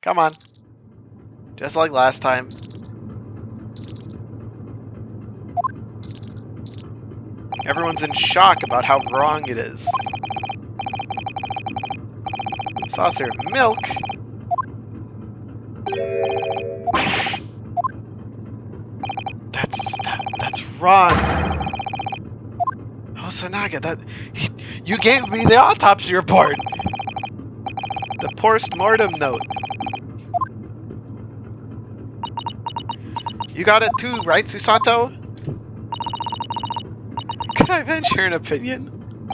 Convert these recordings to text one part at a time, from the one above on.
Come on. Just like last time. Everyone's in shock about how wrong it is. Saucer of milk? That's wrong. Hosanaga, you gave me the autopsy report. The post-mortem note. You got it too, right, Susato? Could I venture an opinion?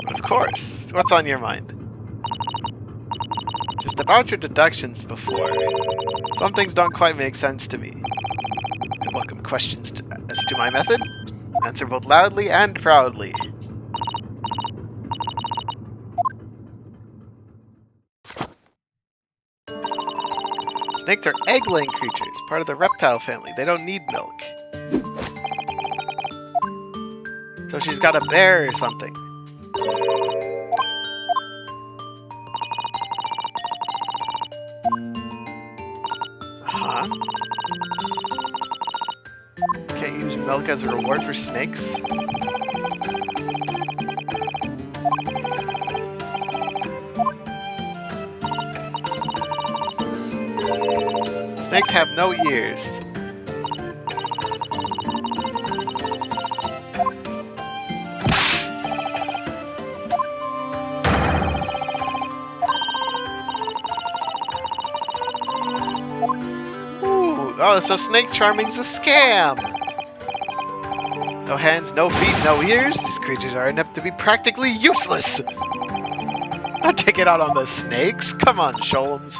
But of course. What's on your mind? Just about your deductions before. Some things don't quite make sense to me. I welcome questions as to my method. Answer both loudly and proudly. Snakes are egg-laying creatures, part of the reptile family. They don't need milk. So she's got a bear or something. Uh-huh. Can't use milk as a reward for snakes? Snakes have no ears. Ooh, oh, so snake charming's a scam! No hands, no feet, no ears? These creatures are inept to be practically useless! Don't take it out on the snakes! Come on, Sholmes.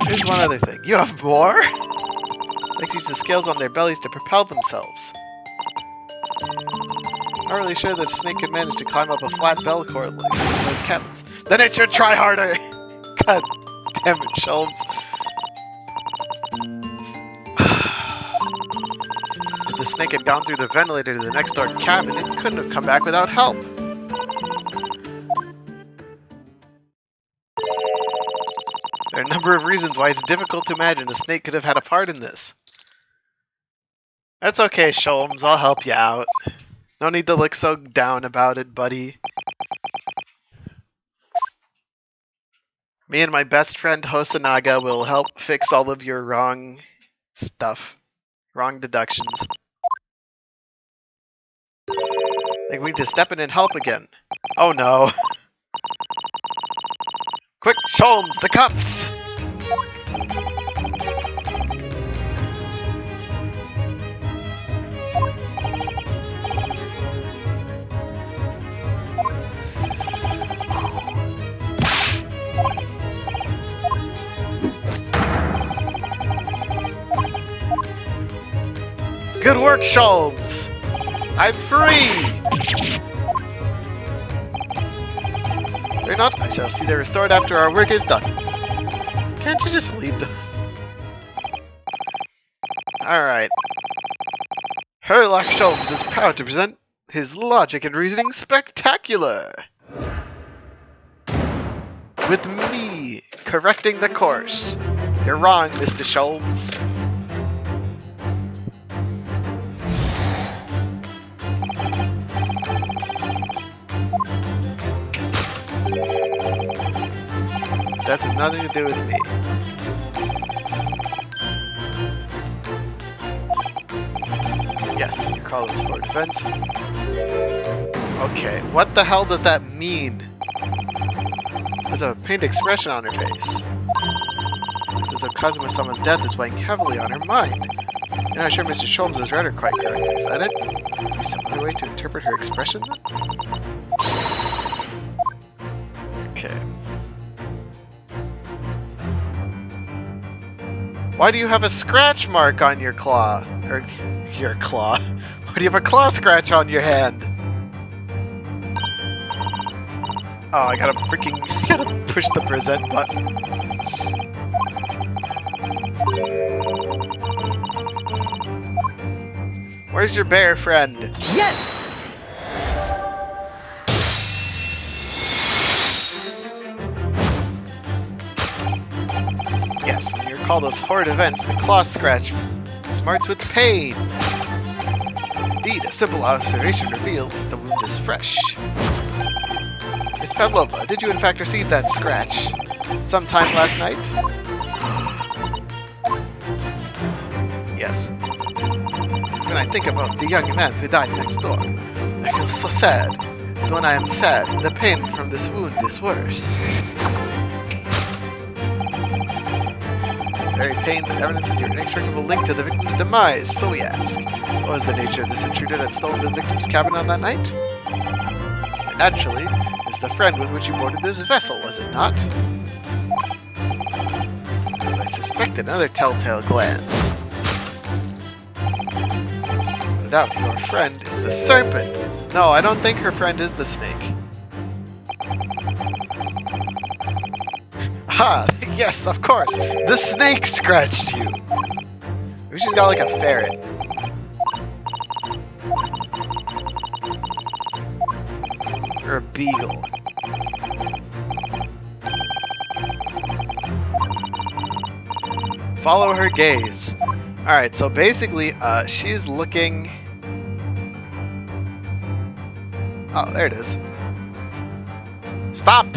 Here's one other thing. You have more? Snakes use the scales on their bellies to propel themselves. Not really sure that a snake could manage to climb up a flat bell cord like those cabins. Then it should try harder! God damn it, Sholmes. If the snake had gone through the ventilator to the next door cabin, it couldn't have come back without help. There are a number of reasons why it's difficult to imagine a snake could have had a part in this. That's okay, Sholmes. I'll help you out. No need to look so down about it, buddy. Me and my best friend Hosanaga will help fix all of your wrong stuff. Wrong deductions. I think we need to step in and help again. Oh no. Quick, Sholmes, the cuffs! Good work, Sholmes! I'm free! They're not. I shall see they're restored after our work is done. Can't you just leave them? Alright. Herlock Sholmes is proud to present his logic and reasoning spectacular! With me correcting the course. You're wrong, Mr. Sholmes. That has nothing to do with me. Yes, we call this for defense. Okay, what the hell does that mean? There's a pained expression on her face. It's as though Kazuma-sama's death is weighing heavily on her mind. You're not sure Mr. Sholmes has read her quite correctly, is that it? Maybe some other way to interpret her expression then? Okay. Why do you have a scratch mark on your claw? Or your claw? Why do you have a claw scratch on your hand? Oh, I gotta push the present button. Where's your bear friend? Yes! Yes, when you recall those horrid events, the claw scratch smarts with pain. Indeed, a simple observation reveals that the wound is fresh. Miss Pavlova, did you in fact receive that scratch sometime last night? Yes. When I think about the young man who died next door, I feel so sad. And when I am sad, the pain from this wound is worse. Very pain that evidences your inextricable link to the victim's demise, so we ask. What was the nature of this intruder that stole the victim's cabin on that night? And naturally, it's the friend with which you boarded this vessel, was it not? As I suspected, another telltale glance. No doubt your friend is the serpent. No, I don't think her friend is the snake. Ah, yes, of course. The snake scratched you. Maybe she's got like a ferret. Or a beagle. Follow her gaze. Alright, so basically, she's looking... Oh, there it is. Stop!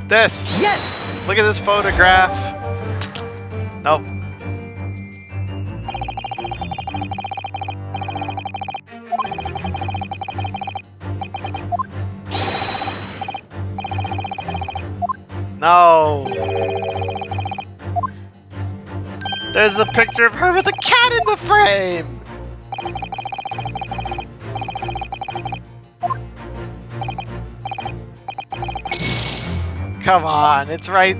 This! Yes! Look at this photograph. Nope. No. There's a picture of her with a cat in the frame. Come on, it's right.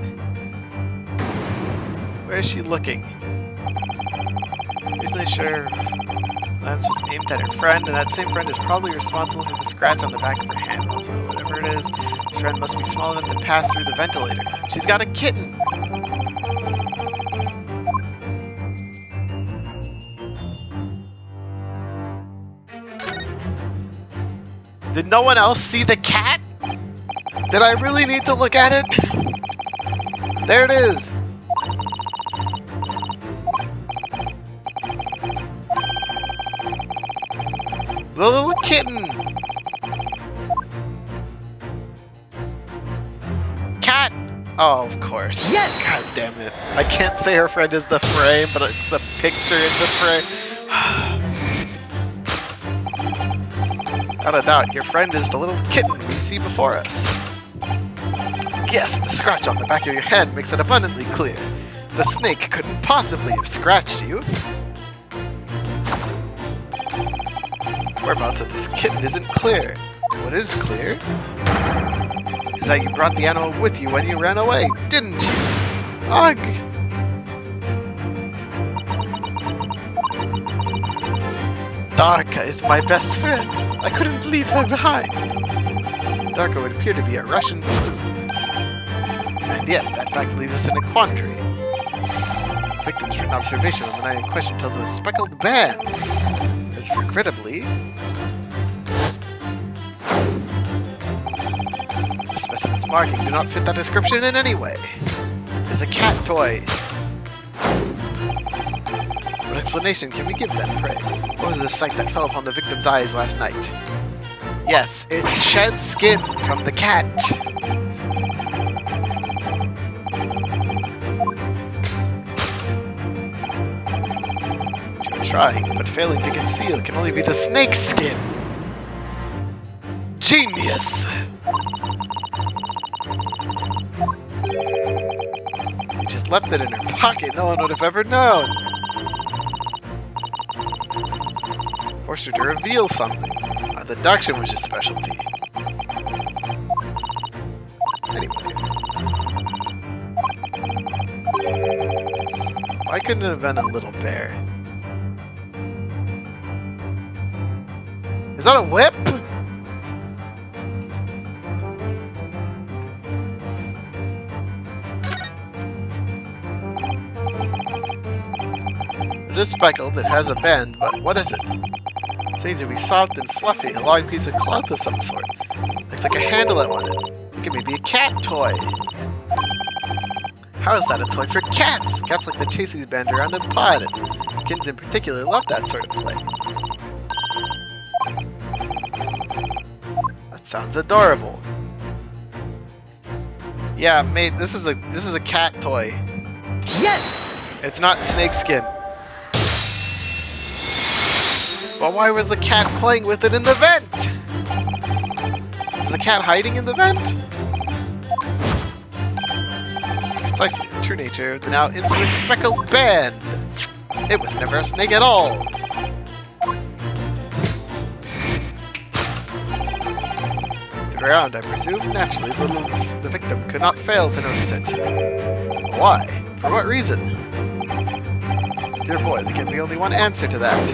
Where is she looking? Reasonably sure lance was aimed at her friend, and that same friend is probably responsible for the scratch on the back of her hand. Also, whatever it is, this friend must be small enough to pass through the ventilator. She's got a kitten! Did no one else see the cat? Did I really need to look at it? There it is! The little kitten! Cat! Oh, of course. Yes! God damn it. I can't say her friend is the frame, but it's the picture in the frame. Without a doubt, your friend is the little kitten we see before us. Yes, the scratch on the back of your hand makes it abundantly clear. The snake couldn't possibly have scratched you. Whereabouts of this kitten isn't clear. What is clear is that you brought the animal with you when you ran away, didn't you? Ugh! Darka is my best friend. I couldn't leave her behind. Darka would appear to be a Russian blue. And yet, that fact leaves us in a quandary. Victim's written observation on the night in question tells of a speckled band. As regrettably, the specimen's marking do not fit that description in any way. It's a cat toy. What explanation can we give then, pray? What was the sight that fell upon the victim's eyes last night? Yes, it's shed skin from the cat. You're trying, but failing to conceal can only be the snake's skin. Genius! You just left it in her pocket. No one would have ever known. Forced her to reveal something. Deduction was your specialty. Anyway. Why couldn't it have been a little bear? Is that a whip? It is speckled, it has a bend, but what is it? It seems to be soft and fluffy, a long piece of cloth of some sort. Looks like a handle at one end. Think it may be a cat toy. How is that a toy for cats? Cats like to chase these bands around and paw at it. Kittens in particular love that sort of play. That sounds adorable. Yeah, mate, this is a cat toy. Yes! It's not snakeskin. Well, why was the cat playing with it in the vent? Is the cat hiding in the vent? Precisely the true nature of the now infamous speckled band. It was never a snake at all. Around, I presume. Naturally, the victim could not fail to notice it. Why? For what reason? Dear boy, there can be only one answer to that.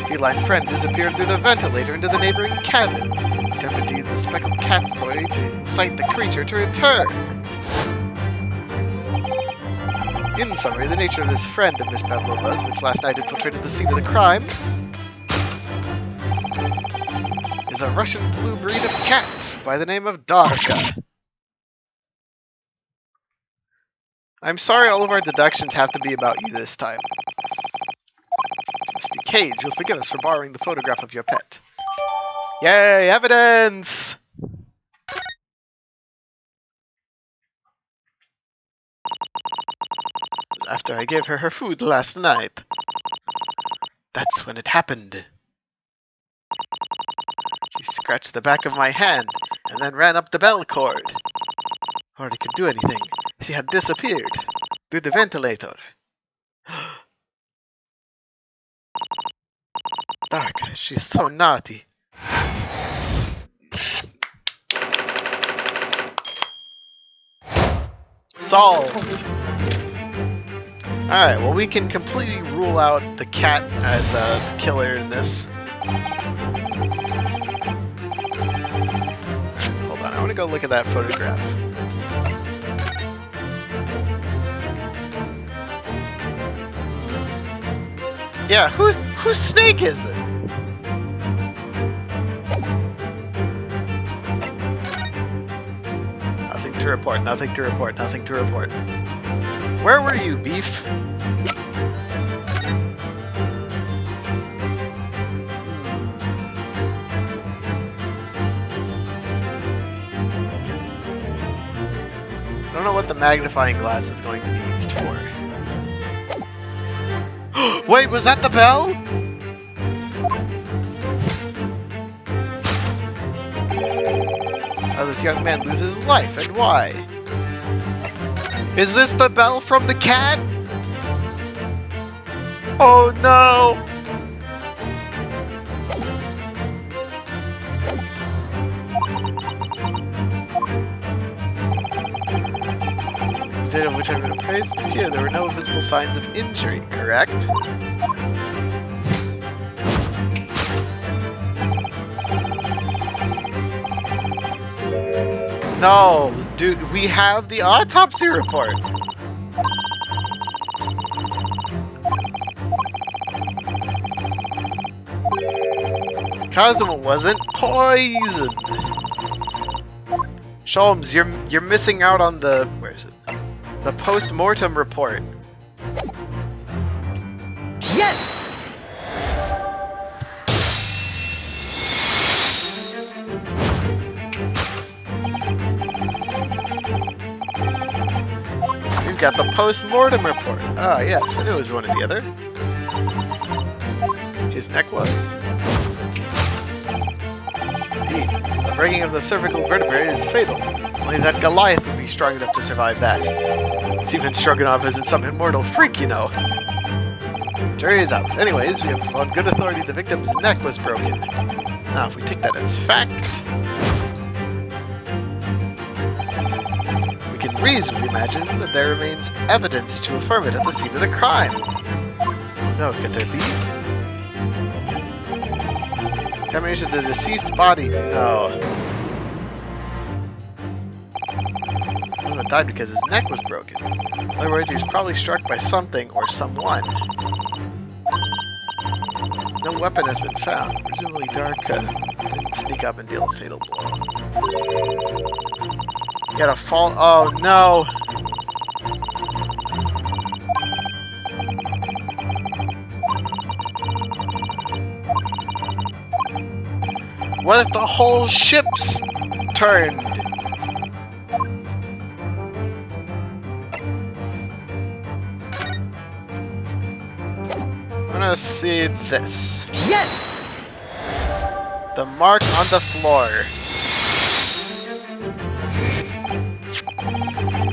Feline friend disappeared through the ventilator into the neighboring cabin, attempted to use the speckled cat's toy to incite the creature to return. In summary, the nature of this friend of Miss Pavlova's, which last night infiltrated the scene of the crime, is a Russian blue breed of cat by the name of Darka. I'm sorry all of our deductions have to be about you this time. Must be Cage, you'll forgive us for borrowing the photograph of your pet. Yay, evidence! It was after I gave her her food last night. That's when it happened. She scratched the back of my hand, and then ran up the bell cord. Before I could do anything, she had disappeared through the ventilator. Dark, she's so naughty. Solved! Alright, well we can completely rule out the cat as the killer in this. Hold on, I want to go look at that photograph. Yeah, whose snake is it? Nothing to report, nothing to report, nothing to report. Where were you, Beef? I don't know what the magnifying glass is going to be used for. Wait, was that the bell? How this young man loses his life, and why? Is this the bell from the cat? Oh no! Of which I'm going to praise from here, there were no visible signs of injury, correct? No, dude, we have the autopsy report. Cosmo wasn't poisoned. Sholmes, you're missing out on the where is it? The post-mortem report. Yes! We've got the post-mortem report. Ah, yes, I knew it was one or the other. His neck was. Indeed, the breaking of the cervical vertebrae is fatal. Only that Goliath would be strong enough to survive that. Steven Stroganoff isn't some immortal freak, you know. Jury is out. Anyways, we have on good authority the victim's neck was broken. Now, if we take that as fact, we can reasonably imagine that there remains evidence to affirm it at the scene of the crime. Oh no, could there be? Examination of the deceased body. No. Died because his neck was broken. In other words, he was probably struck by something or someone. No weapon has been found. Presumably Darka didn't sneak up and deal a fatal blow. You gotta fall. Oh no! What if the whole ship's turned? I wanna see this. Yes! The mark on the floor.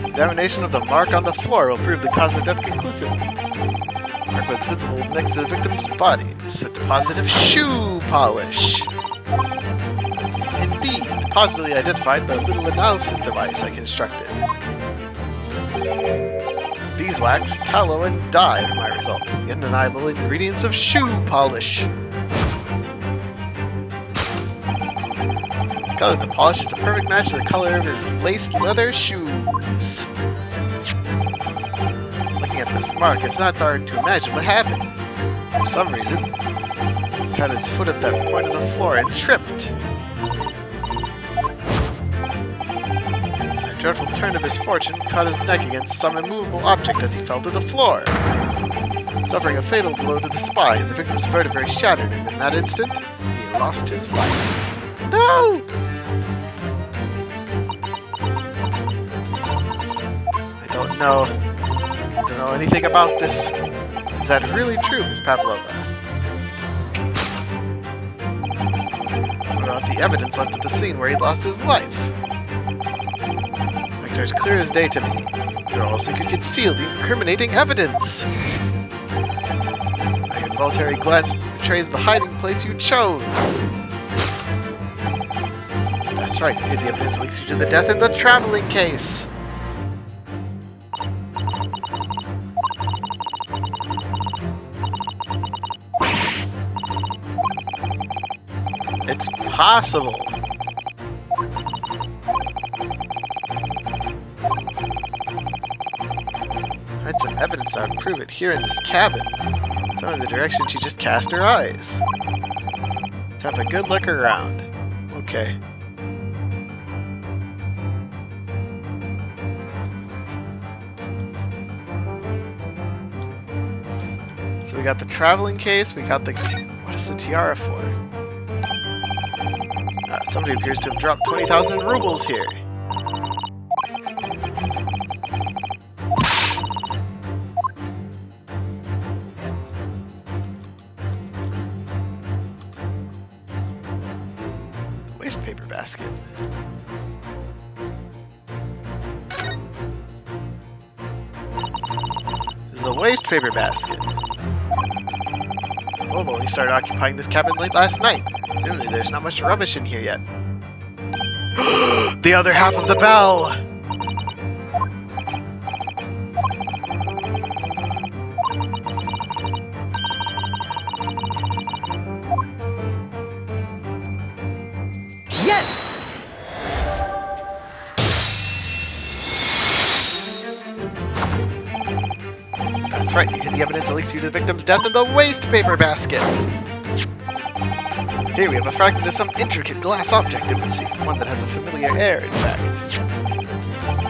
Examination of the mark on the floor will prove the cause of death conclusively. The mark was visible next to the victim's body. It's a deposit of shoe polish. Indeed, positively identified by a little analysis device I constructed. Beeswax, tallow, and dye are my results. The undeniable ingredients of shoe polish. The color of the polish is the perfect match to the color of his laced leather shoes. Looking at this mark, it's not hard to imagine what happened. For some reason, he caught his foot at that point of the floor and tripped. A dreadful turn of his fortune caught his neck against some immovable object as he fell to the floor. Suffering a fatal blow to the spine, the victim's vertebrae shattered, and in that instant, he lost his life. No! I don't know anything about this. Is that really true, Miss Pavlova? What about the evidence left at the scene where he lost his life? Facts are as clear as day to me. There also could conceal the incriminating evidence. My involuntary glance betrays the hiding place you chose. That's right, you hid the evidence that leads you to the death in the traveling case. It's possible. I had some evidence that would prove it here in this cabin. Some of the direction she just cast her eyes. Let's have a good look around. Okay. So we got the traveling case, we got the... What is the tiara for? Somebody appears to have dropped 20,000 rubles here. Waste paper basket. This is a waste paper basket. Volvo only started occupying this cabin late last night. Certainly there's not much rubbish in here yet. The other half of the bell! Yes! That's right, you hid the evidence that links you to the victim's death in the waste paper basket! Here we have a fragment of some intricate glass object, it would seem. One that has a familiar air, in fact.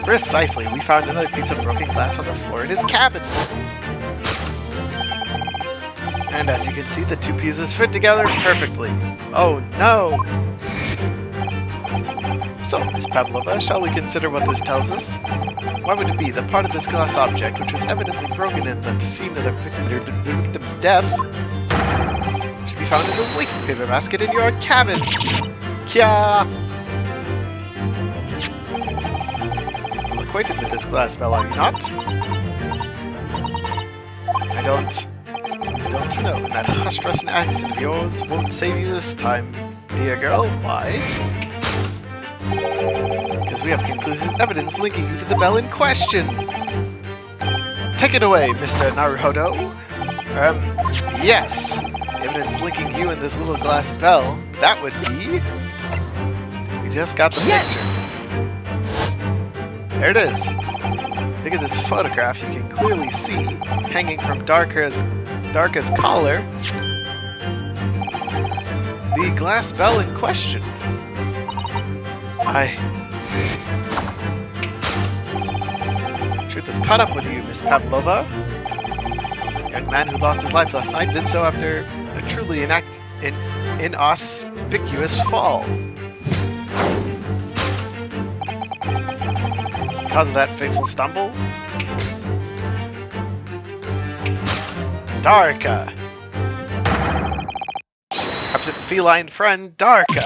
Precisely, we found another piece of broken glass on the floor in his cabin. And as you can see, the two pieces fit together perfectly. Oh no! So, Miss Pavlova, shall we consider what this tells us? Why would it be that part of this glass object, which was evidently broken in at the scene of the victim's death, should be found in the waste paper basket in your cabin? Kya! Well acquainted with this glass bell, are you not? I don't know, and that hush-dressing accent of yours won't save you this time, dear girl. Why? Because we have conclusive evidence linking you to the bell in question. Take it away, Mr. Naruhodo. Yes. The evidence linking you and this little glass bell, that would be... We just got the picture. There it is. Look at this photograph. You can clearly see, hanging from Darka's collar, the glass bell in question. Truth has caught up with you, Miss Pavlova. The young man who lost his life last night did so after a truly inauspicious fall. Because of that fateful stumble, Darka. Absent feline friend, Darka.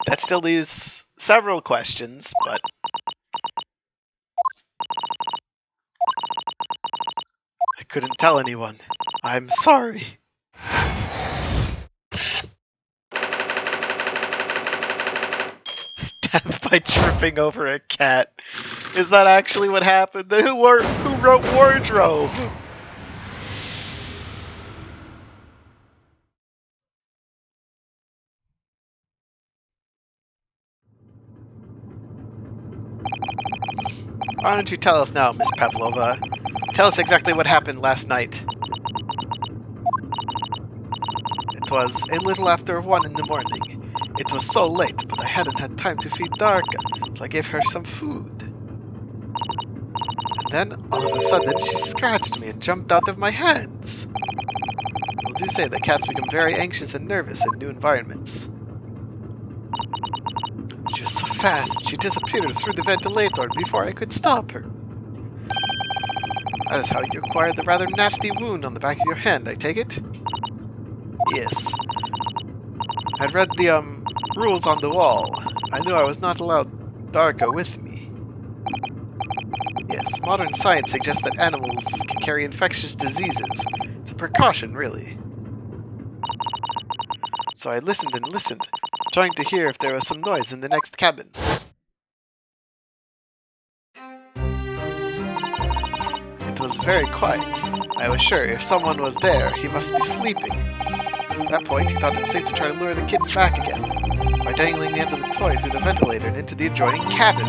That still leaves several questions, but I couldn't tell anyone. I'm sorry. Death by tripping over a cat. Is that actually what happened? Then who wrote Wardrobe? Why don't you tell us now, Miss Pavlova? Tell us exactly what happened last night. It was a little after 1 in the morning. It was so late, but I hadn't had time to feed Darka, so I gave her some food. And then, all of a sudden, she scratched me and jumped out of my hands. People do say that cats become very anxious and nervous in new environments. She was so fast, she disappeared through the ventilator before I could stop her. That is how you acquired the rather nasty wound on the back of your hand, I take it? Yes. I'd read the, rules on the wall. I knew I was not allowed Darka with me. Yes, modern science suggests that animals can carry infectious diseases. It's a precaution, really. So I listened and listened, trying to hear if there was some noise in the next cabin. It was very quiet. I was sure if someone was there, he must be sleeping. At that point, he thought it safe to try to lure the kitten back again, by dangling the end of the toy through the ventilator and into the adjoining cabin.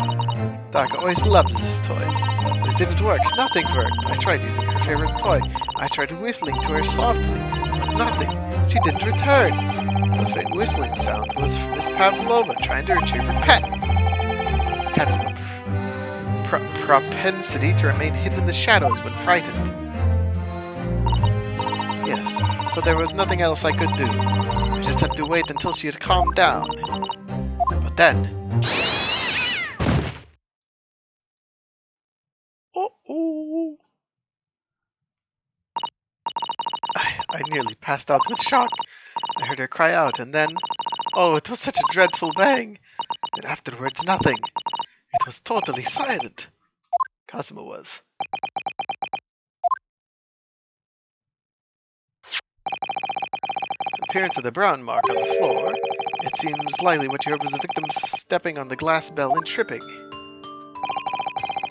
Darka always loved this toy, but it didn't work. Nothing worked. I tried using her favorite toy. I tried whistling to her softly, but nothing. She didn't return. The faint whistling sound was from Miss Pavlova trying to retrieve her pet. Cats have a propensity to remain hidden in the shadows when frightened. Yes, so there was nothing else I could do. I just had to wait until she had calmed down. But then... Uh-oh! I nearly passed out with shock. I heard her cry out, and then... Oh, it was such a dreadful bang! And afterwards, nothing. It was totally silent. Cosmo was. The appearance of the brown mark on the floor. It seems likely what you heard was the victim stepping on the glass bell and tripping.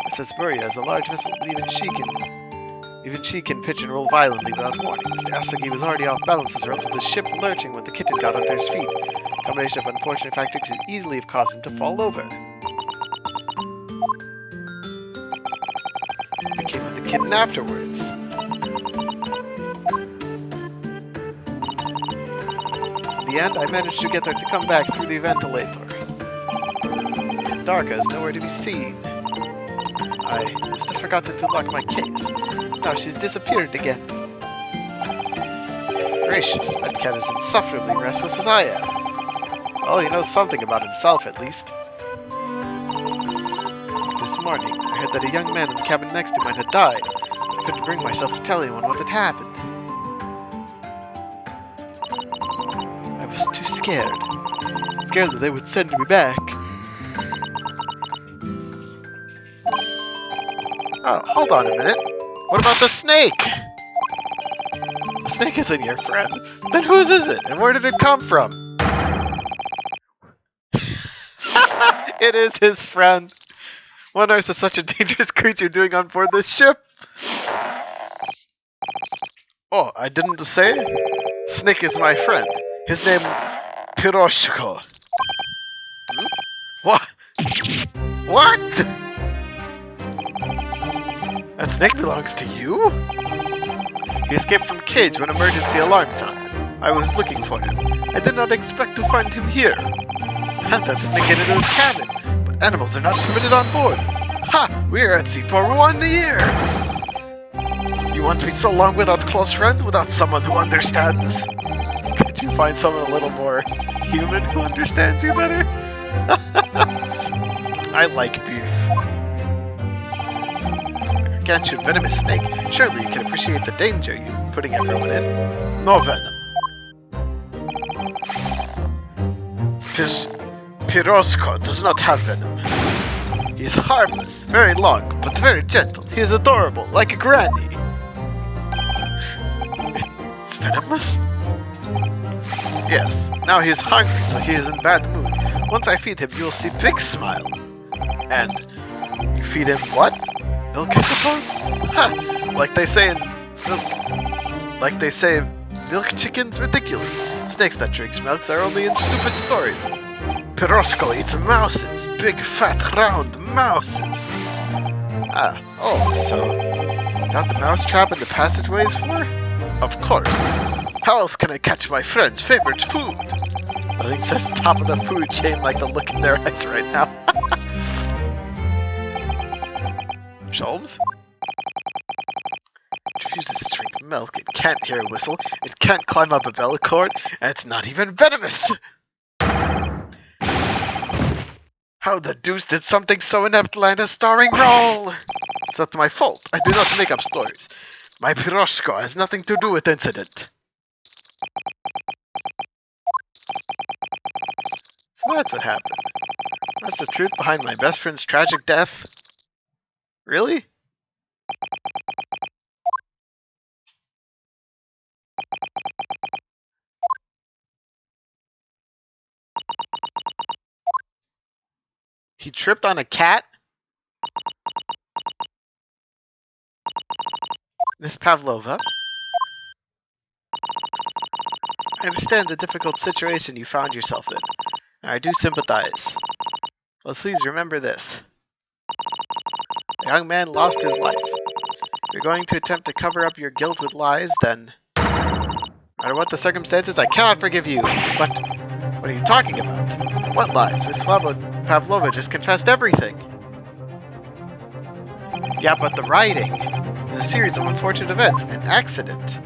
Mrs. Buria has a large vessel, but even she can pitch and roll violently without warning. Mr. Asagi was already off balance as a result of the ship lurching when the kitten got onto his feet. A combination of unfortunate factors could easily have caused him to fall over. What became of the kitten afterwards? In the end, I managed to get her to come back through the ventilator. Yet Darka is nowhere to be seen. I must have forgotten to lock my case. Now she's disappeared again. Gracious, that cat is insufferably restless as I am. Well, he knows something about himself, at least. This morning, I heard that a young man in the cabin next to mine had died. I couldn't bring myself to tell anyone what had happened. I was too scared. Scared that they would send me back. Oh, hold on a minute. What about the snake? The snake isn't your friend. Then whose is it? And where did it come from? It is his friend. What on earth is such a dangerous creature doing on board this ship? Oh, I didn't say? Snake is my friend. His name... Piroshko. Hmm? What? What? That snake belongs to you? He escaped from cage when emergency alarm sounded. I was looking for him. I did not expect to find him here. That's indicated as canon, but animals are not permitted on board. Ha! We're at sea for 1 year! You want me so long without close friend, without someone who understands? Could you find someone a little more human who understands you better? I like beef. Gargantuan venomous snake. Surely you can appreciate the danger you're putting everyone in. No venom. Pirosco does not have venom. He is harmless, very long, but very gentle. He is adorable, like a granny. It's venomous? Yes. Now he is hungry, so he is in bad mood. Once I feed him, you will see big smile. And you feed him what? Milk, I suppose? Ha! Like they say milk chicken's ridiculous. Snakes that drink milks are only in stupid stories. Pirosco eats mouses. Big, fat, round mouses. So without the mousetrap in the passageways for? Of course. How else can I catch my friend's favorite food? Nothing says top of the food chain like the look in their eyes right now. Sholmes? It refuses to drink milk, it can't hear a whistle, it can't climb up a bell cord, and it's not even venomous! How the deuce did something so inept land a starring role? It's not my fault. I do not make up stories. My Pirosco has nothing to do with the incident. So that's what happened. That's the truth behind my best friend's tragic death? Really? He tripped on a cat? Miss Pavlova? I understand the difficult situation you found yourself in. I do sympathize. But please remember this. A young man lost his life. If you're going to attempt to cover up your guilt with lies, then no matter what the circumstances, I cannot forgive you. But what are you talking about? What lies? Miss Pavlova just confessed everything. Yeah, but the writing is a series of unfortunate events, an accident.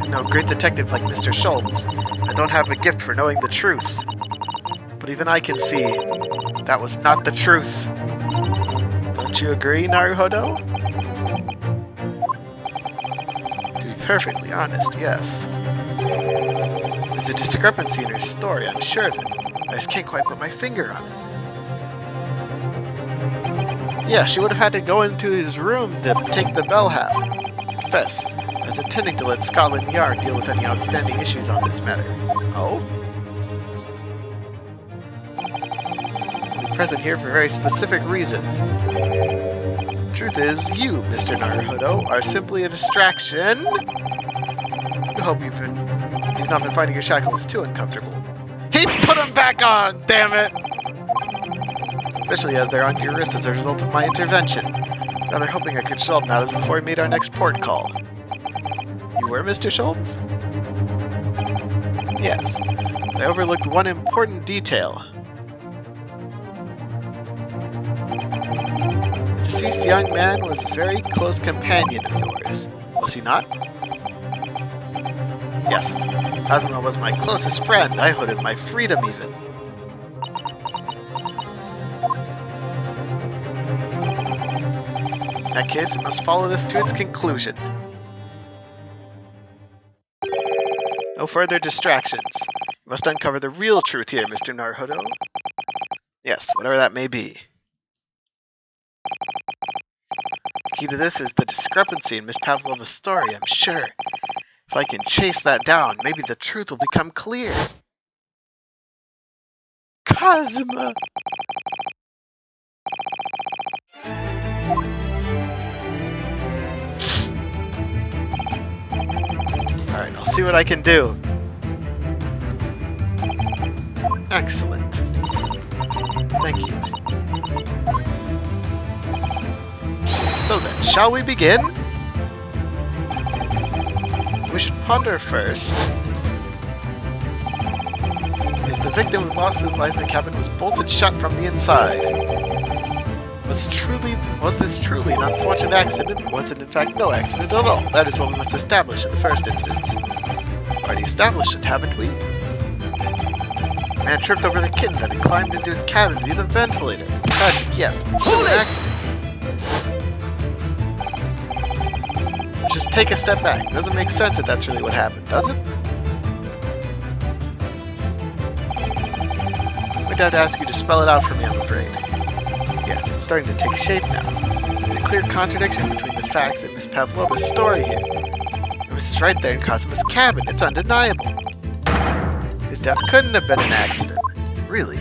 No great detective like Mr. Sholmes. I don't have a gift for knowing the truth. But even I can see that was not the truth. Don't you agree, Naruhodo? To be perfectly honest, yes. There's a discrepancy in her story, I'm sure of it. I just can't quite put my finger on it. Yeah, she would have had to go into his room to take the bell half. Confess. I was intending to let Scotland Yard deal with any outstanding issues on this matter. Oh? I'm present here for a very specific reason. Truth is, you, Mr. Naruhodo, are simply a distraction. I hope you've not been finding your shackles too uncomfortable. He put them back on, damn it! Especially as they're on your wrist as a result of my intervention. Rather hoping I could show up now as before we made our next port call. You were, Mr. Schultz? Yes, but I overlooked one important detail. The deceased young man was a very close companion of yours, was he not? Yes, Kazuma was my closest friend. I owed him my freedom even. In that case, we must follow this to its conclusion. No further distractions. You must uncover the real truth here, Mr. Naruhodo. Yes, whatever that may be. The key to this is the discrepancy in Miss Pavlova's story, I'm sure. If I can chase that down, maybe the truth will become clear. Kazuma! Alright, I'll see what I can do. Excellent. Thank you. So then, shall we begin? We should ponder first. Is the victim who lost his life in the cabin was bolted shut from the inside? Was this truly an unfortunate accident, or was it in fact no accident at all? That is what we must establish in the first instance. Already established it, haven't we? Man tripped over the kitten that had climbed into his cabin via the ventilator. Tragic, yes, but still an accident. Let's just take a step back. It doesn't make sense if that's really what happened, does it? I'd have to ask you to spell it out for me, I'm afraid. Yes, it's starting to take shape now. There's a clear contradiction between the facts and Miss Pavlova's story here. It was right there in Cosimo's cabin. It's undeniable. His death couldn't have been an accident. Really?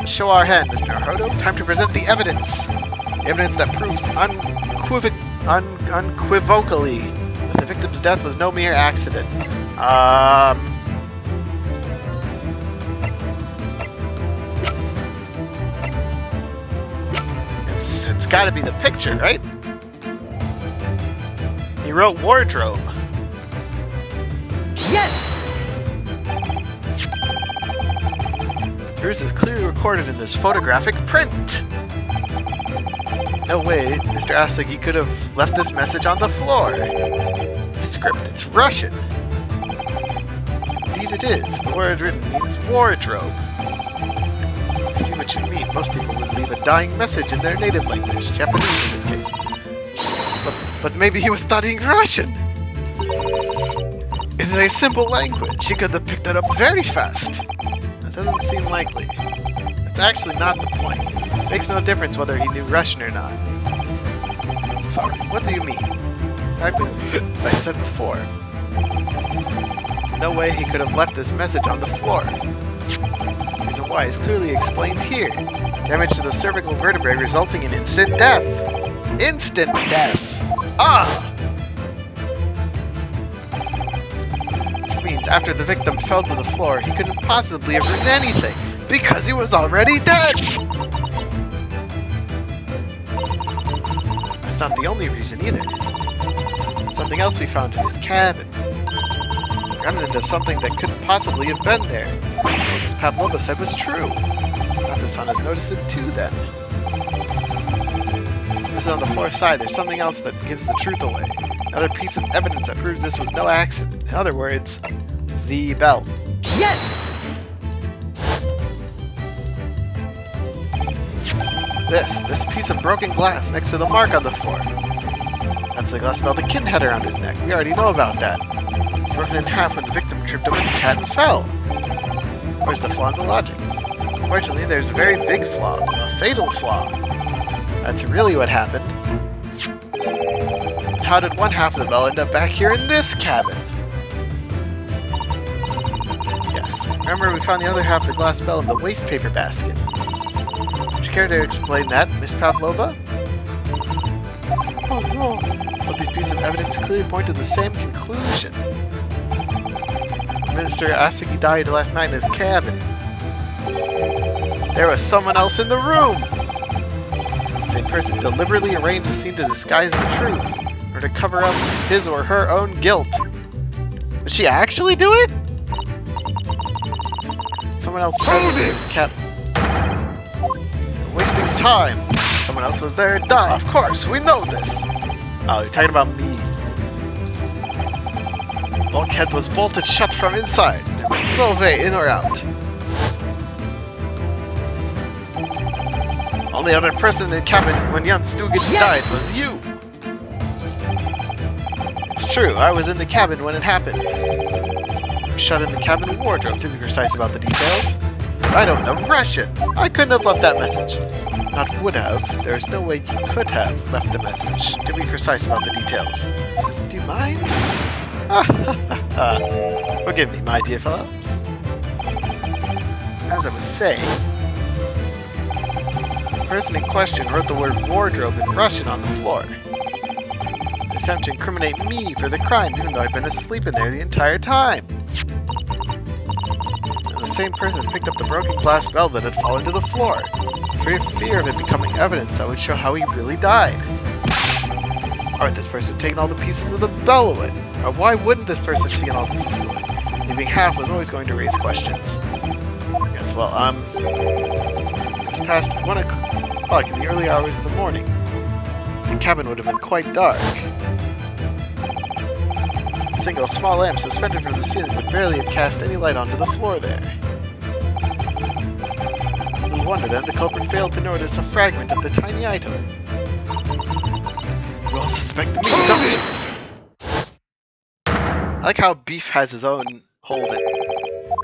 Show our hand, Mr. Naruto. Time to present the evidence. The evidence that proves unequivocally that the victim's death was no mere accident. It's gotta be the picture, right? He wrote wardrobe. Yes! Yours is clearly recorded in this photographic print. No way Mr. Asagi could have left this message on the floor. The script, it's Russian. Indeed it is. The word written means wardrobe. I see what you mean. Most people would leave a dying message in their native language, Japanese in this case. But maybe he was studying Russian. It is a simple language. He could have picked it up very fast. That doesn't seem likely. That's actually not the point. It makes no difference whether he knew Russian or not. Sorry, what do you mean? Exactly what I said before. There's no way he could have left this message on the floor. The reason why is clearly explained here. Damage to the cervical vertebrae resulting in instant death. Instant death! Ah! Which means after the victim fell to the floor, he couldn't possibly have written anything, because he was already dead! That's not the only reason either. Something else we found in his cabin. A remnant of something that couldn't possibly have been there. What Miss Pavlova said was true. Nato-san has noticed it too then. This is on the floor side. There's something else that gives the truth away. Another piece of evidence that proves this was no accident. In other words, the bell. Yes! This piece of broken glass next to the mark on the floor. That's the glass bell the kitten had around his neck. We already know about that. It's broken in half when the victim tripped over the cat and fell. Where's the flaw in the logic? Fortunately, there's a very big flaw. A fatal flaw. That's really what happened. And how did one half of the bell end up back here in this cabin? Yes, remember we found the other half of the glass bell in the waste paper basket. Would you care to explain that, Miss Pavlova? Oh no. But these pieces of evidence clearly point to the same conclusion. Mr. Asagi died last night in his cabin. There was someone else in the room! The same person deliberately arranged a scene to disguise the truth, or to cover up his or her own guilt. Would she actually do it? Someone else present in his cabin. Wasting time. Someone else was there. Duh, of course, we know this. Oh, you're talking about me. Bulkhead was bolted shut from inside. There was no way in or out. Only other person in the cabin when Jan Stugan died was you. It's true, I was in the cabin when it happened. Shut in the cabin wardrobe, to be precise about the details. But I don't know Russian. I couldn't have left that message. Not would have. There's no way you could have left the message, to be precise about the details. Do you mind? Forgive me, my dear fellow. As I was saying, the person in question wrote the word wardrobe in Russian on the floor. An attempt to incriminate me for the crime, even though I'd been asleep in there the entire time. And the same person picked up the broken glass bell that had fallen to the floor. For fear of it becoming evidence that would show how he really died. Or this person taking all the pieces of the bell away. Or why wouldn't this person have taken all the pieces away? Leaving half was always going to raise questions. Yes, well, it's past 1 o'clock in the early hours of the morning. The cabin would have been quite dark. A single small lamp suspended from the ceiling would barely have cast any light onto the floor there. Little wonder then the culprit failed to notice a fragment of the tiny item. You all suspect me, don't you? I like how Beef has his own holding.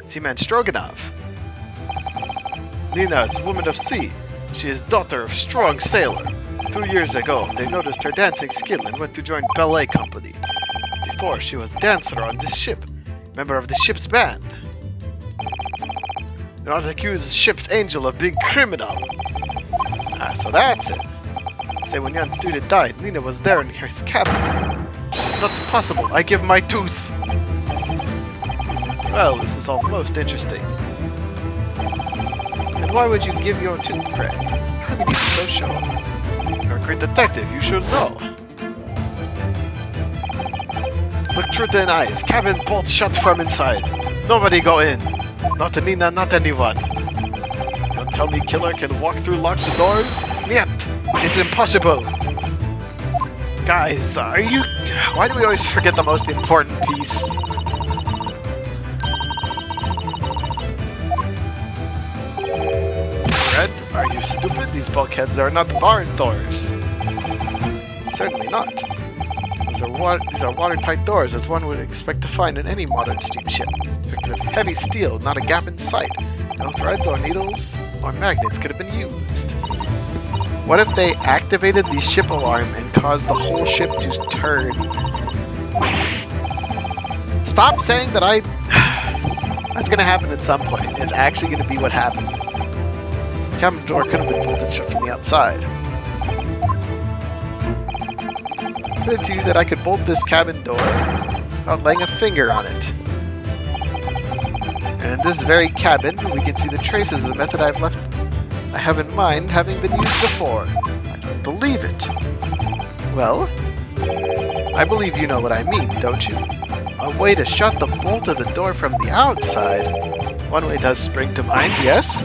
Seaman Stroganoff. Nina is woman of sea. She is daughter of strong sailor. 2 years ago, they noticed her dancing skill and went to join ballet company. Before, she was dancer on this ship, member of the ship's band. Do not accuse ship's angel of being criminal. Ah, so that's it. Say when young student died, Nina was there in his cabin. It's not possible. I give my tooth. Well, this is all most interesting. And why would you give your tooth, pray? How can you be so sure? You're a great detective, you should know. Look truth in eyes, cabin bolt shut from inside. Nobody go in. Not Nina, not anyone. Don't tell me killer can walk through locked doors? Yet, it's impossible. Guys, are you... Why do we always forget the most important piece? Red, are you stupid? These bulkheads are not barn doors. Certainly not. These are watertight doors, as one would expect to find in any modern steamship. Constructed of heavy steel, not a gap in sight. No threads or needles or magnets could have been used. What if they activated the ship alarm and caused the whole ship to turn? Stop saying that that's gonna happen at some point. It's actually gonna be what happened. The cabin door could have been bolted shut from the outside. Put it to you that I could bolt this cabin door without laying a finger on it. And in this very cabin, we can see the traces of the method I have in mind having been used before. I don't believe it. Well, I believe you know what I mean, don't you? A way to shut the bolt of the door from the outside. One way does spring to mind, yes?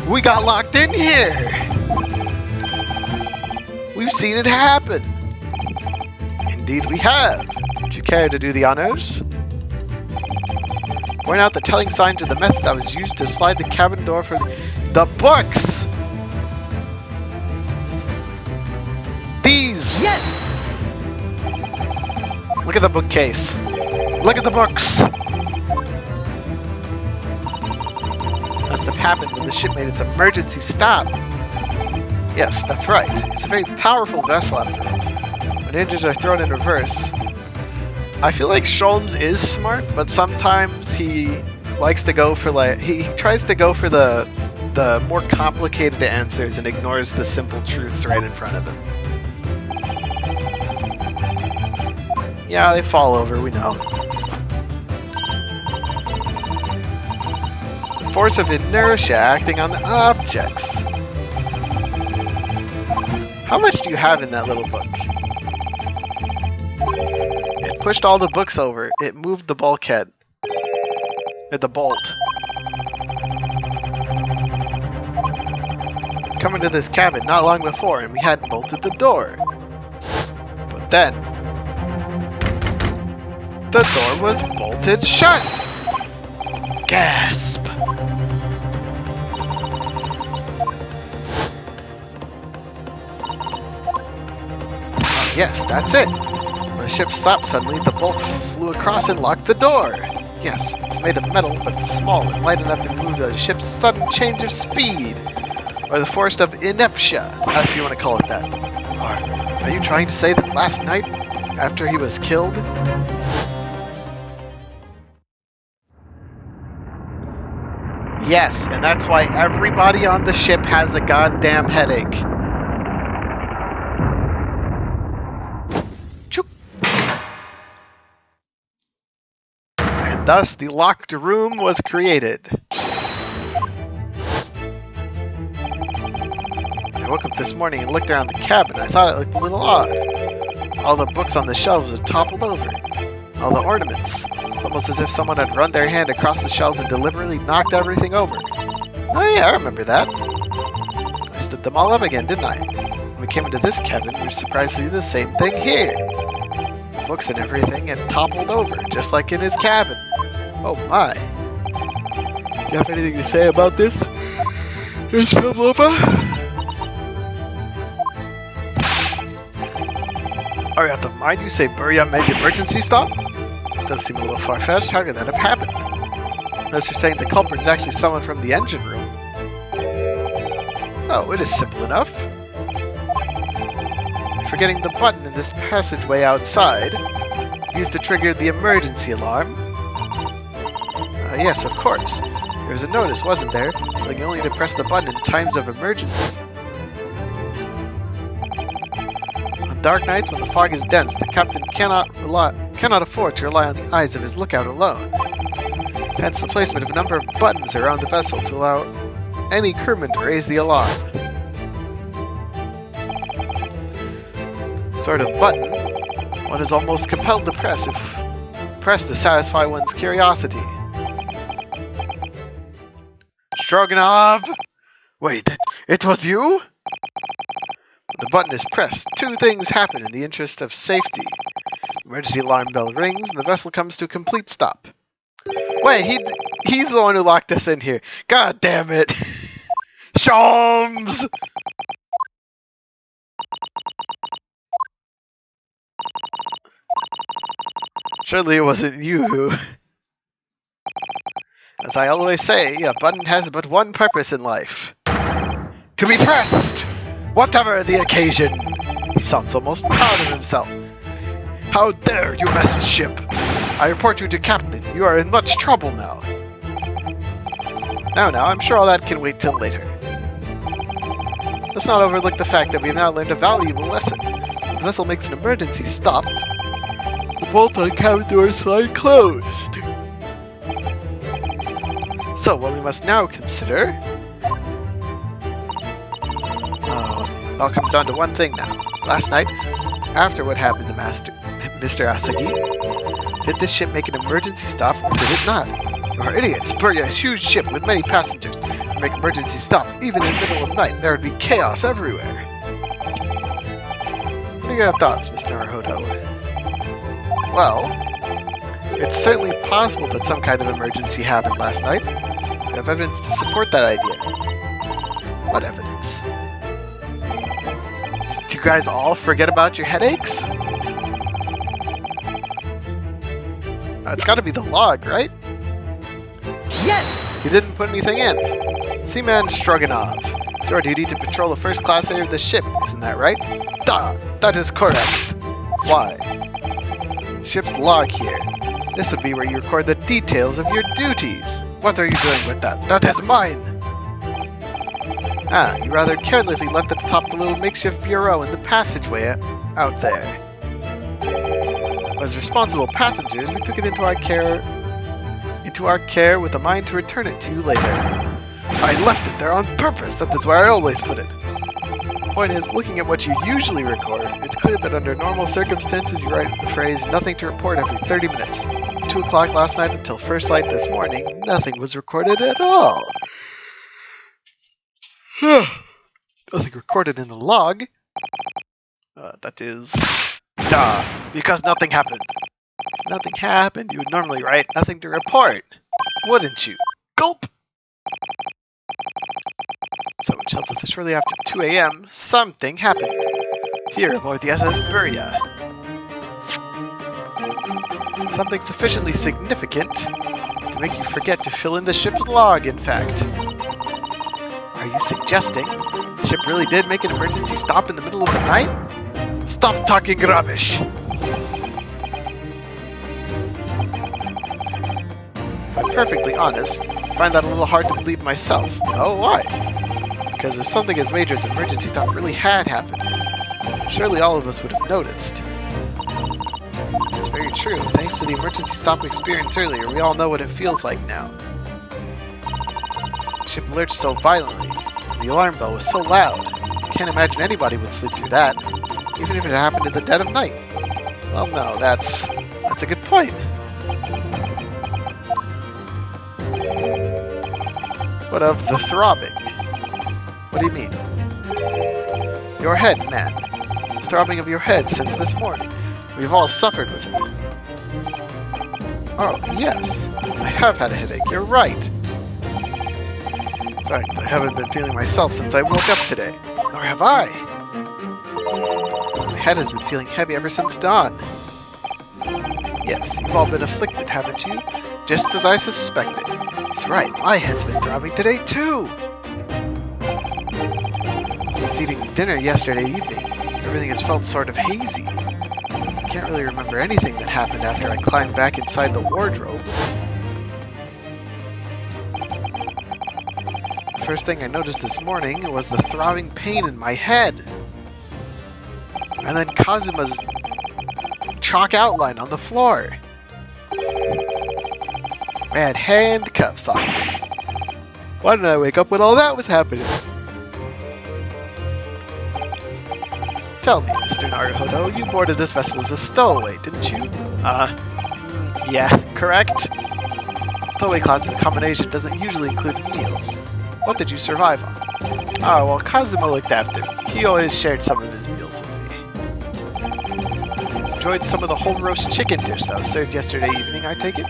We got locked in here! We've seen it happen! Indeed we have. Would you care to do the honors? Point out the telling signs of the method that was used to slide the cabin door for the books! These! Yes! Look at the bookcase. Look at the books! Must have happened when the ship made its emergency stop. Yes, that's right. It's a very powerful vessel after all. When engines are thrown in reverse. I feel like Sholmes is smart, but sometimes he likes to go for he tries to go for the more complicated answers and ignores the simple truths right in front of him. Yeah, they fall over, we know. The force of inertia acting on the objects. How much do you have in that little book? It pushed all the books over. It moved the bulkhead. The bolt. Coming to this cabin not long before, and we hadn't bolted the door. But then, the door was bolted shut! Gasp! Yes, that's it. When the ship stopped suddenly, the bolt flew across and locked the door. Yes, it's made of metal, but it's small and light enough to move the ship's sudden change of speed. Or the force of inertia, if you want to call it that. Are you trying to say that last night, after he was killed? Yes, and that's why everybody on the ship has a goddamn headache. Choop. And thus the locked room was created. woke up this morning and looked around the cabin. I thought it looked a little odd. All the books on the shelves had toppled over. All the ornaments. It's almost as if someone had run their hand across the shelves and deliberately knocked everything over. Oh yeah, I remember that. I stood them all up again, didn't I? When we came into this cabin, we were surprised to see the same thing here. The books and everything had toppled over, just like in his cabin. Oh my. Do you have anything to say about this, Miss Pavlova? Are you out of mind? You say Burya made the emergency stop? It does seem a little far-fetched. How could that have happened? Unless you're saying the culprit is actually someone from the engine room. Oh, it is simple enough. Forgetting the button in this passageway outside, used to trigger the emergency alarm. Yes, of course. There was a notice, wasn't there? Like you only need to press the button in times of emergency. On dark nights when the fog is dense, the captain cannot afford to rely on the eyes of his lookout alone. Hence the placement of a number of buttons around the vessel to allow any crewman to raise the alarm. Sort of button one is almost compelled to press to satisfy one's curiosity. Stroganov! Wait, it was you? When the button is pressed, two things happen in the interest of safety. The emergency alarm bell rings and the vessel comes to a complete stop. Wait, he's the one who locked us in here. God damn it. Sholmes! Surely it wasn't you who... As I always say, a button has but one purpose in life. To be pressed! Whatever the occasion! He sounds almost proud of himself. How dare you mess with ship! I report you to Captain. You are in much trouble now. Now, I'm sure all that can wait till later. Let's not overlook the fact that we have now learned a valuable lesson. When the vessel makes an emergency stop, the bolt on the cabin doors slide closed. So, what we must now consider... it all comes down to one thing now. Last night, after what happened to Mr. Asagi, did this ship make an emergency stop or did it not? You are idiots. Burya is a huge ship with many passengers. To make emergency stop, even in the middle of night, there would be chaos everywhere. What are your thoughts, Miss Naruhodo? Well, it's certainly possible that some kind of emergency happened last night. We have evidence to support that idea. What evidence? Did you guys all forget about your headaches? It's gotta be the log, right? Yes! You didn't put anything in. Seaman Stroganov. It's your duty to patrol the first class area of the ship, isn't that right? Duh! That is correct. Why? The ship's log here. This would be where you record the details of your duties. What are you doing with that? That is mine! Ah, you rather carelessly left it atop the little makeshift bureau in the passageway out there. As responsible passengers, we took it into our care with a mind to return it to you later. I left it there on purpose. That is where I always put it. Point is, looking at what you usually record, it's clear that under normal circumstances you write the phrase "nothing to report" every 30 minutes. 2 o'clock last night until first light this morning, nothing was recorded at all. Nothing recorded in the log. That is... Duh, because nothing happened. If nothing happened, you would normally write "nothing to report," wouldn't you? Gulp! So it tells us that shortly after 2 a.m., something happened. Here aboard the SS Burya. Something sufficiently significant to make you forget to fill in the ship's log, in fact. Are you suggesting the ship really did make an emergency stop in the middle of the night? Stop talking rubbish! If I'm perfectly honest, I find that a little hard to believe myself. Oh, why? Because if something as major as an emergency stop really had happened, surely all of us would have noticed. It's very true. Thanks to the emergency stop we experienced earlier, we all know what it feels like now. The ship lurched so violently, and the alarm bell was so loud. can't imagine anybody would sleep through that, even if it happened in the dead of night. Well, no, that's a good point. What of the throbbing? What do you mean? Your head, man. The throbbing of your head since this morning. We've all suffered with it. Oh, yes. I have had a headache. You're right. In fact, I haven't been feeling myself since I woke up today. Nor have I. My head has been feeling heavy ever since dawn. Yes, you've all been afflicted, haven't you? Just as I suspected. That's right, my head's been throbbing today, too! Since eating dinner yesterday evening, everything has felt sort of hazy. I can't really remember anything that happened after I climbed back inside the wardrobe. The first thing I noticed this morning was the throbbing pain in my head. And then Kazuma's chalk outline on the floor. I had handcuffs on me. Why didn't I wake up when all that was happening? Tell me, Mr. Naruhodo, you boarded this vessel as a stowaway, didn't you? Yeah, correct. Stowaway class of accommodation doesn't usually include meals. What did you survive on? Oh, well, Kazuma looked after me. He always shared some of his meals with me. Enjoyed some of the whole roast chicken dish that was served yesterday evening, I take it?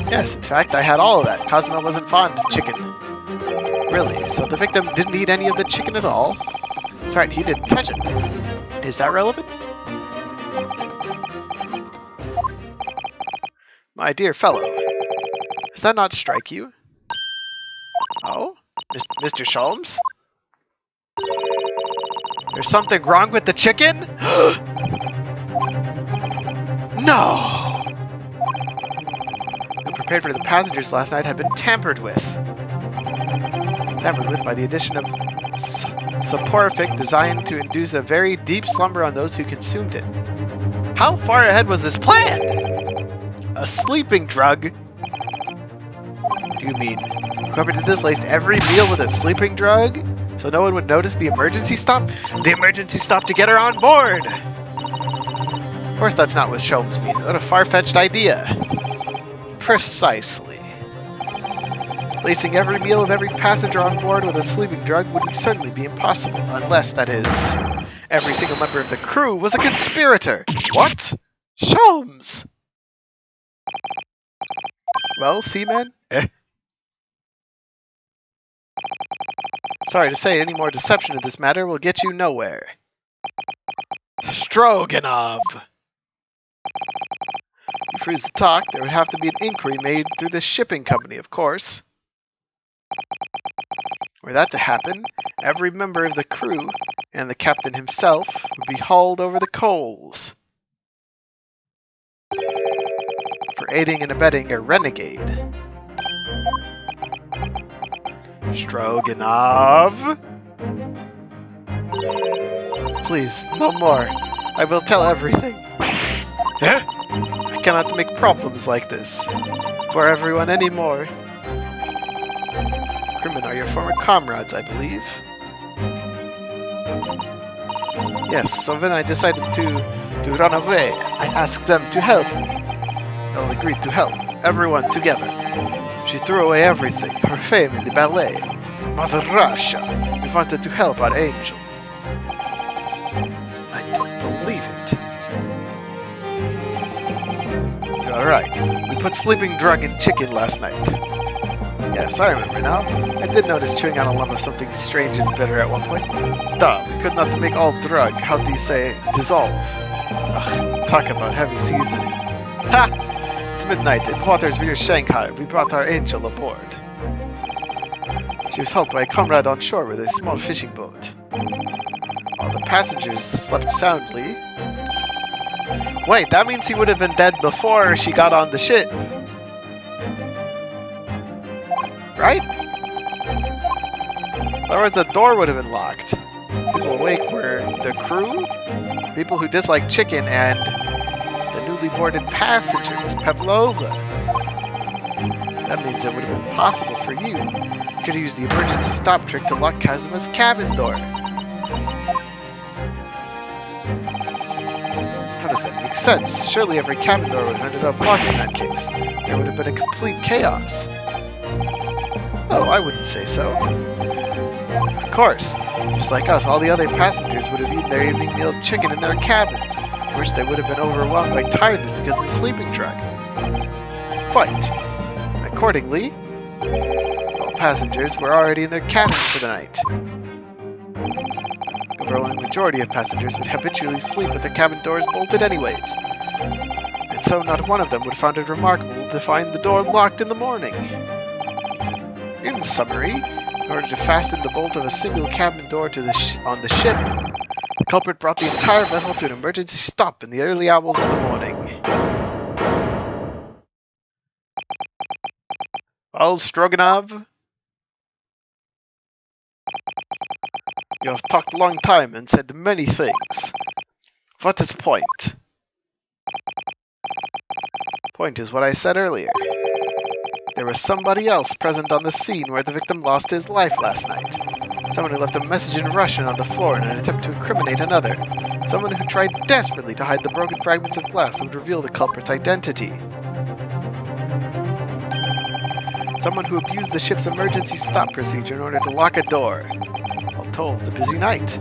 Yes, in fact, I had all of that. Kazuma wasn't fond of chicken. Really? So the victim didn't eat any of the chicken at all? That's right, he didn't touch it. Is that relevant? My dear fellow, does that not strike you? Oh? Mr. Sholmes? There's something wrong with the chicken? No! Who prepared for the passengers last night had been tampered with. Tampered with by the addition of soporific designed to induce a very deep slumber on those who consumed it. How far ahead was this planned? A sleeping drug? Do you mean whoever did this laced every meal with a sleeping drug so no one would notice the emergency stop? The emergency stop to get her on board! Of course that's not what Sholmes means. What a far-fetched idea. Precisely. Lacing every meal of every passenger on board with a sleeping drug would certainly be impossible, unless, that is, every single member of the crew was a conspirator. What? Sholmes! Well, Seaman? Sorry to say, any more deception in this matter will get you nowhere. Stroganov! If you freeze to talk, there would have to be an inquiry made through the shipping company, of course. Were that to happen, every member of the crew, and the captain himself, would be hauled over the coals for aiding and abetting a renegade. Stroganov? Please, no more. I will tell everything. I cannot make problems like this for everyone anymore. Crewmen are your former comrades, I believe. Yes, so when I decided to run away, I asked them to help me. They all agreed to help, everyone together. She threw away everything, her fame in the ballet. Mother Russia, we wanted to help our angel. I don't believe it. You're right. We put sleeping drug in chicken last night. Yes, I remember now. I did notice chewing on a lump of something strange and bitter at one point. Duh, we could not make all drug, how do you say, dissolve. Ugh, talk about heavy seasoning. Ha! At midnight, in waters near Shanghai, we brought our angel aboard. She was helped by a comrade on shore with a small fishing boat. While the passengers slept soundly... Wait, that means he would have been dead before she got on the ship. Right? Otherwise the door would have been locked. People awake were the crew, people who dislike chicken, and the newly boarded passenger, Miss Pavlova. That means it would have been possible for you. You could have used the emergency stop trick to lock Kazuma's cabin door. sense. Surely every cabin door would have ended up locked in that case. There would have been a complete chaos. Oh, I wouldn't say so. Of course. Just like us, all the other passengers would have eaten their evening meal of chicken in their cabins, which they would have been overwhelmed by tiredness because of the sleeping drug. Quite. Accordingly, all passengers were already in their cabins for the night. The overwhelming majority of passengers would habitually sleep with their cabin doors bolted anyways. And so not one of them would have found it remarkable to find the door locked in the morning. In summary, in order to fasten the bolt of a single cabin door to on the ship, the culprit brought the entire vessel to an emergency stop in the early hours of the morning. Well, Stroganov, you have talked a long time and said many things. What is point? Point is what I said earlier. There was somebody else present on the scene where the victim lost his life last night. Someone who left a message in Russian on the floor in an attempt to incriminate another. Someone who tried desperately to hide the broken fragments of glass that would reveal the culprit's identity. Someone who abused the ship's emergency stop procedure in order to lock a door. All told, a busy night.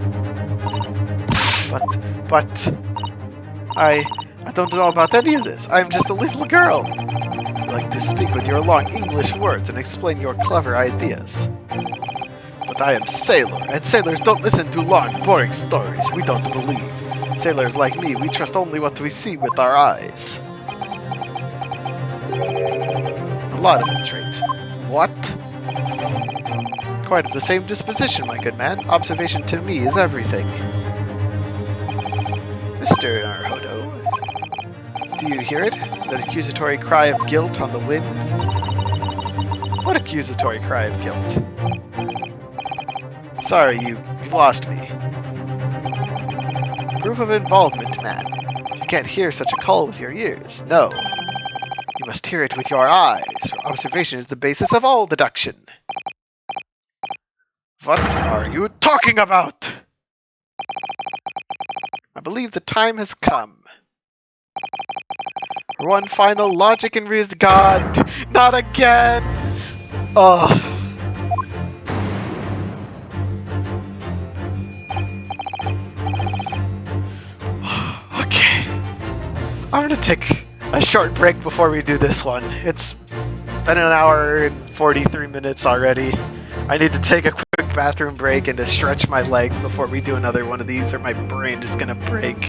But... I don't know about any of this. I am just a little girl. I like to speak with your long English words and explain your clever ideas. But I am sailor, and sailors don't listen to long, boring stories we don't believe. Sailors like me, we trust only what we see with our eyes. A laudable trait. What? Quite of the same disposition, my good man. Observation to me is everything. Mr. Naruhodo, do you hear it? That accusatory cry of guilt on the wind? What accusatory cry of guilt? Sorry, you've lost me. Proof of involvement, man. You can't hear such a call with your ears, no. You must hear it with your eyes, for observation is the basis of all deduction. What are you talking about? I believe the time has come. For one final logic and reason. God, not again! Oh. Okay. I'm gonna take a short break before we do this one. It's been an hour and 43 minutes already. I need to take a quick bathroom break and to stretch my legs before we do another one of these or my brain is gonna break.